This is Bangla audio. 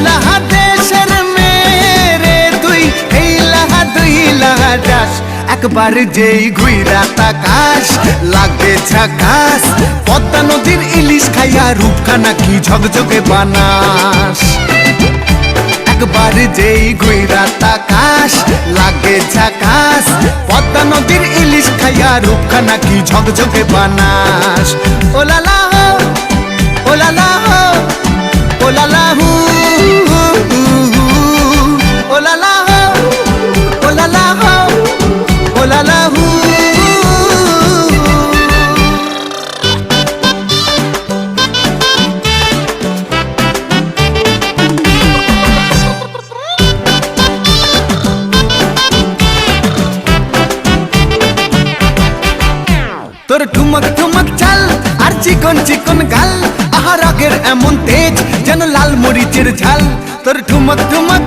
লাহা দেশের মেরে তুই এই লাহা দুই লাহা যাস একবার যেই ঘুইরা তাকাস লাগে ঝাকাস পদ্মা নদীর ইলিশ খাইয়া রূপখানা কি ঝকঝকে বানাস একবার যেই ঘুইরা তাকাস লাগে ঝাকাস পদ্মা নদীর ইলিশ খাইয়া রূপখানা কি ঝকঝকে বানাস ও লালা হো ও লালা হো ও লালা হু ও লালা হো ও লালা হো ও লালা হু তোর ঠুমক ঠুমক চাল আর চিকন চিকন গাল আহা রাগের এমন তেজ যেন লাল মরিচের ঝাল তোর ঠুমক ঠুমক